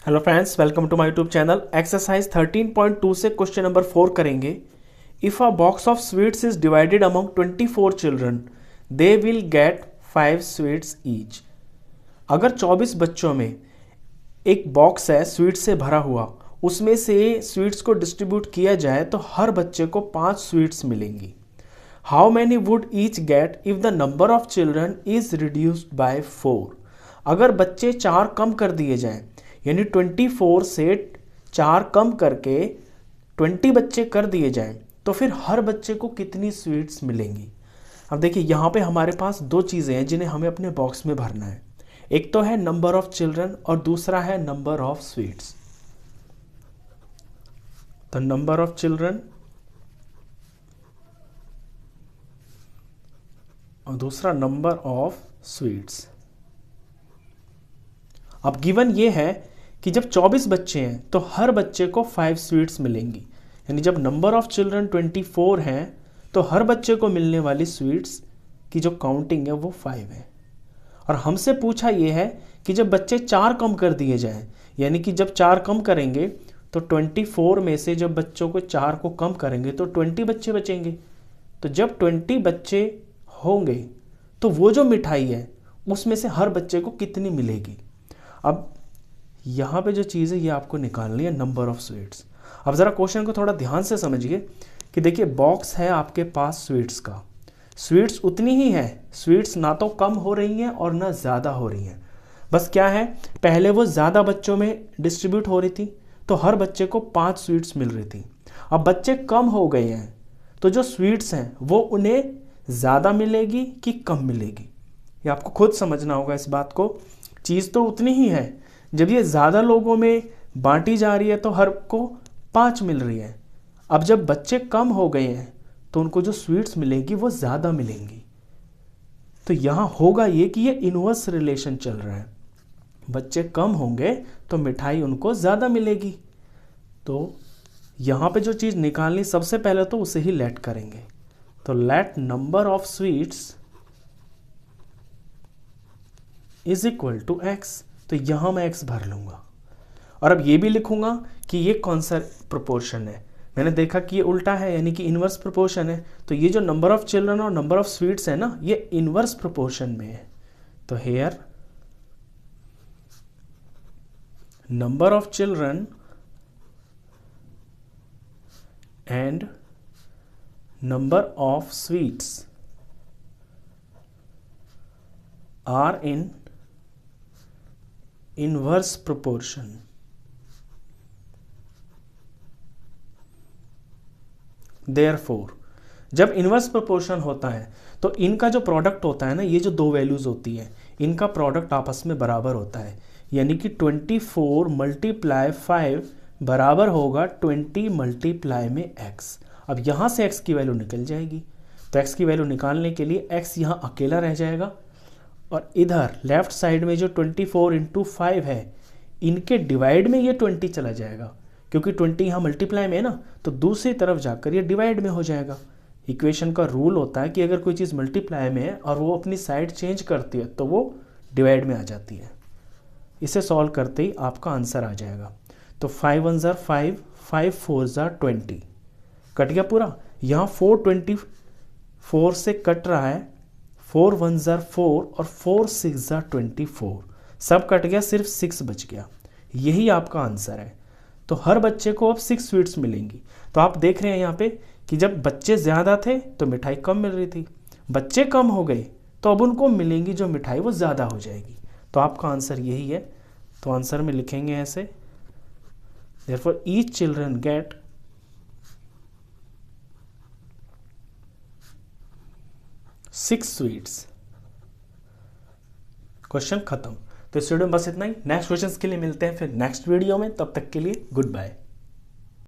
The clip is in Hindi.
Hello friends, welcome to my YouTube channel. Exercise 13.2 से क्वेश्चन नंबर 4 करेंगे। If a box of sweets is divided among 24 children they will get 5 sweets each. अगर 24 बच्चों में एक बॉक्स है स्वीट से भरा हुआ, उसमें से स्वीट्स को डिस्ट्रीब्यूट किया जाए तो हर बच्चे को 5 स्वीट्स मिलेंगी। How many would each get if the number of children is reduced by 4। अगर बच्चे 4 कम कर दिए जाएं, यानी 24 से 4 कम करके 20 बच्चे कर दिए जाएं, तो फिर हर बच्चे को कितनी स्वीट्स मिलेंगी। अब देखिए, यहाँ पे हमारे पास दो चीज़ें हैं जिन्हें हमें अपने बॉक्स में भरना है। एक तो है नंबर ऑफ चिल्ड्रन और दूसरा है नंबर ऑफ स्वीट्स। तो नंबर ऑफ चिल्ड्रन और दूसरा नंबर ऑफ स्वीट्स। अब गिवन ये है कि जब 24 बच्चे हैं तो हर बच्चे को 5 स्वीट्स मिलेंगी, यानी जब नंबर ऑफ चिल्ड्रन 24 हैं तो हर बच्चे को मिलने वाली स्वीट्स की जो काउंटिंग है वो 5 है। और हमसे पूछा ये है कि जब बच्चे 4 कम कर दिए जाएं, यानी कि जब 4 कम करेंगे तो 24 में से जब बच्चों को 4 को कम करेंगे तो 20 बच्चे बचेंगे। तो जब 20 बच्चे होंगे तो वो जो मिठाई है उसमें से हर बच्चे को कितनी मिलेगी। अब यहाँ पे जो चीज़ है ये आपको निकालनी है नंबर ऑफ स्वीट्स। अब ज़रा क्वेश्चन को थोड़ा ध्यान से समझिए कि देखिए, बॉक्स है आपके पास स्वीट्स का, स्वीट्स उतनी ही है, स्वीट्स ना तो कम हो रही हैं और ना ज़्यादा हो रही हैं। बस क्या है, पहले वो ज़्यादा बच्चों में डिस्ट्रीब्यूट हो रही थी तो हर बच्चे को 5 स्वीट्स मिल रही थी। अब बच्चे कम हो गए हैं तो जो स्वीट्स हैं वो उन्हें ज़्यादा मिलेगी कि कम मिलेगी, ये आपको खुद समझना होगा इस बात को। चीज़ तो उतनी ही है, जब ये ज़्यादा लोगों में बांटी जा रही है तो हर को 5 मिल रही है। अब जब बच्चे कम हो गए हैं तो उनको जो स्वीट्स मिलेगी वो ज़्यादा मिलेंगी। तो यहाँ होगा ये कि ये इनवर्स रिलेशन चल रहा है, बच्चे कम होंगे तो मिठाई उनको ज़्यादा मिलेगी। तो यहाँ पे जो चीज़ निकालनी, सबसे पहले तो उसे ही लेट करेंगे। तो let number of sweets is equal to x. तो यहाँ मैं x भर लूँगा और अब ये भी लिखूँगा कि ये कौन सा प्रोपोर्शन है। मैंने देखा कि ये उल्टा है, यानी कि इन्वर्स प्रोपोर्शन है। तो ये जो नंबर ऑफ चिल्ड्रन और नंबर ऑफ स्वीट्स है ना, ये इन्वर्स प्रोपोर्शन में है। तो here number of children and number of sweets are in inverse proportion. Therefore जब इनवर्स प्रोपोर्शन होता है तो इनका जो प्रोडक्ट होता है ना, ये जो दो वैल्यूज होती है इनका प्रोडक्ट आपस में बराबर होता है, यानी कि 24 मल्टीप्लाई 5 बराबर होगा 20 मल्टीप्लाई में x। अब यहाँ से x की वैल्यू निकल जाएगी, तो x की वैल्यू निकालने के लिए x यहाँ अकेला रह जाएगा और इधर लेफ्ट साइड में जो 24 इंटू 5 है इनके डिवाइड में ये 20 चला जाएगा, क्योंकि 20 यहाँ मल्टीप्लाई में है ना, तो दूसरी तरफ जाकर ये डिवाइड में हो जाएगा। इक्वेशन का रूल होता है कि अगर कोई चीज़ मल्टीप्लाई में है और वो अपनी साइड चेंज करती है तो वो डिवाइड में आ जाती है। इसे सॉल्व करते ही आपका आंसर आ जाएगा। तो 5 1 ज़ार 5, 5 4 ज़ार 20, कट गया पूरा। यहाँ 4 से कट रहा है, 4 1 ज़ार 4 और 4 6 ज़ार 24, सब कट गया, सिर्फ 6 बच गया। यही आपका आंसर है। तो हर बच्चे को अब 6 स्वीट्स मिलेंगी। तो आप देख रहे हैं यहाँ पे कि जब बच्चे ज़्यादा थे तो मिठाई कम मिल रही थी, बच्चे कम हो गए तो अब उनको मिलेंगी जो मिठाई वो ज़्यादा हो जाएगी। तो आपका आंसर यही है। तो आंसर में लिखेंगे ऐसे, therefore each children gate 6 sweets. Question खत्म। तो इस वीडियो में बस इतना ही। नेक्स्ट क्वेश्चन के लिए मिलते हैं फिर नेक्स्ट वीडियो में, तब तक के लिए गुड बाय।